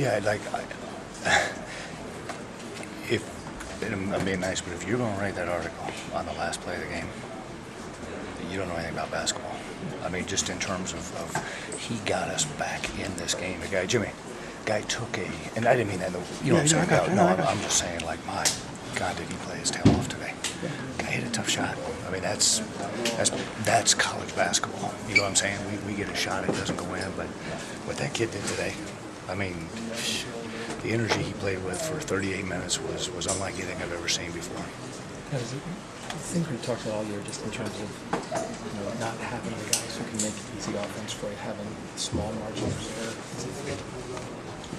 Yeah, if I'm being nice, but if you're going to write that article on the last play of the game, you don't know anything about basketball. I mean, just in terms of he got us back in this game. The guy took and I didn't mean that. You know what I'm saying? I'm just saying, like, my God, did he play his tail off today? Guy hit a tough shot. I mean, that's college basketball. You know what I'm saying? We get a shot, it doesn't go in, but what that kid did today, I mean, the energy he played with for 38 minutes was unlike anything I've ever seen before. Things we talked about all year, just in terms of not having the guys who can make it easy offense for having small margins of error.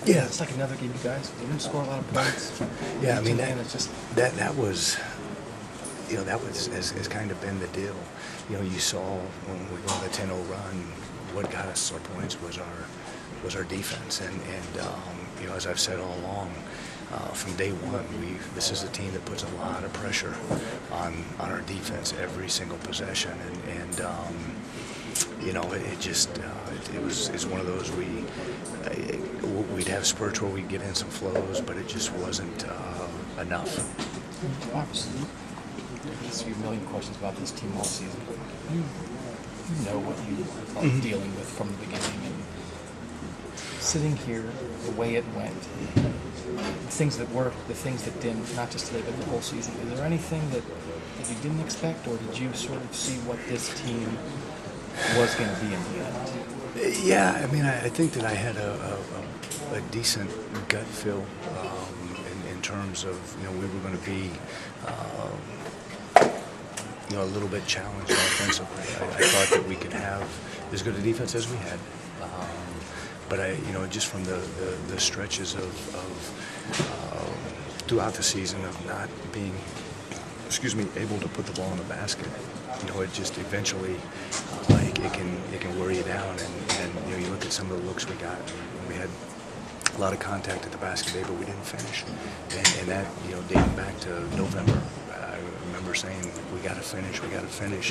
Yeah, it's like another game, you guys. You didn't score a lot of points. Yeah, I mean that has kind of been the deal. You saw when we went on the 10-0 run, what got us our points was our defense, and as I've said all along, from day one, this is a team that puts a lot of pressure on our defense every single possession, and it's one of those we'd have spurts where we'd get in some flows, but it just wasn't enough. Obviously, there's a million questions about this team all season. You know what you are dealing with from the beginning, and sitting here, the way it went, the things that worked, the things that didn't, not just today, but the whole season. Is there anything that you didn't expect, or did you sort of see what this team was going to be in the end? Yeah, I mean, I think that I had a decent gut feel in terms of, we were going to be, a little bit challenged offensively. I thought that we could have as good a defense as we had. But just from the stretches of throughout the season of not being, able to put the ball in the basket, it just eventually it can wear you down. And you look at some of the looks we got. We had a lot of contact at the basket today, but we didn't finish. And that dating back to November, I remember saying we got to finish,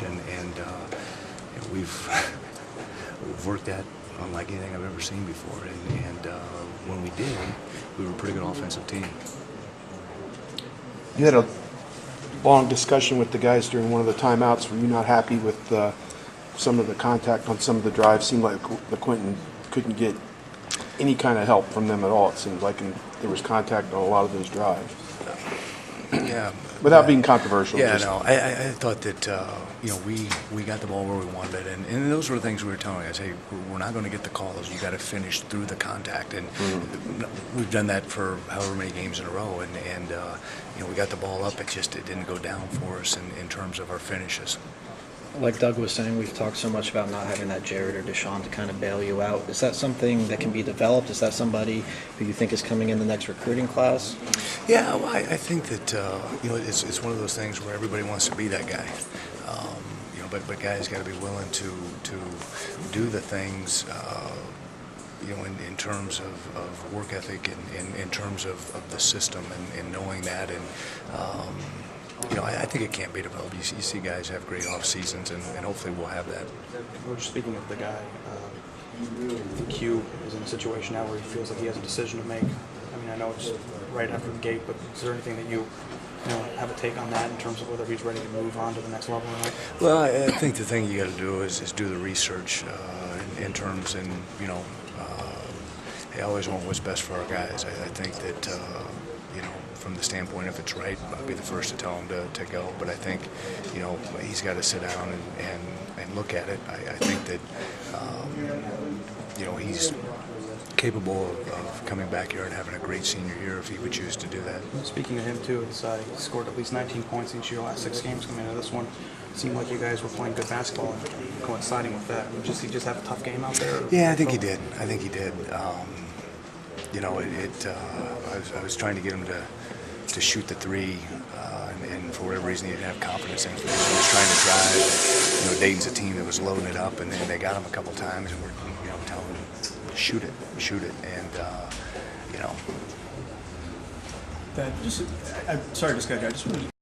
and we've worked that unlike anything I've ever seen before, and when we did, we were a pretty good offensive team. You had a long discussion with the guys during one of the timeouts. Were you not happy with some of the contact on some of the drives? Seemed like the Quentin couldn't get any kind of help from them at all. It seemed like there was contact on a lot of those drives. Yeah. Without being controversial. Yeah, no, I thought that we got the ball where we wanted it, and those were the things we were telling guys. Hey, we're not going to get the calls. You got to finish through the contact, and we've done that for however many games in a row, and we got the ball up. It didn't go down for us in terms of our finishes. Like Doug was saying, we've talked so much about not having that Jared or Deshaun to kind of bail you out. Is that something that can be developed? Is that somebody who you think is coming in the next recruiting class? Yeah, well, I think that it's one of those things where everybody wants to be that guy. But guys got to be willing to do the things. In terms of work ethic and in terms of the system and knowing that, and I think it can't be developed. You see guys have great off seasons, and hopefully we'll have that. We're just speaking of the guy. I think Q is in a situation now where he feels like he has a decision to make. I mean, I know it's right after the gate, but is there anything that you have a take on that in terms of whether he's ready to move on to the next level or not? Well, I think the thing you got to do is do the research in terms, and I always want what's best for our guys. I think that from the standpoint, if it's right, I'll be the first to tell him to go. But I think he's got to sit down and look at it. I think that he's capable of coming back here and having a great senior year if he would choose to do that. Speaking of him too, he scored at least 19 points each of your last 6 games coming into this one. It seemed like you guys were playing good basketball and coinciding with that. Did he just have a tough game out there? Yeah, I think he did. I was trying to get him to shoot the three, and for whatever reason he didn't have confidence in it. So he was trying to drive. Dayton's a team that was loading it up, and then they got him a couple times, and we're telling him shoot it, and I'm sorry, just got. I just wanted to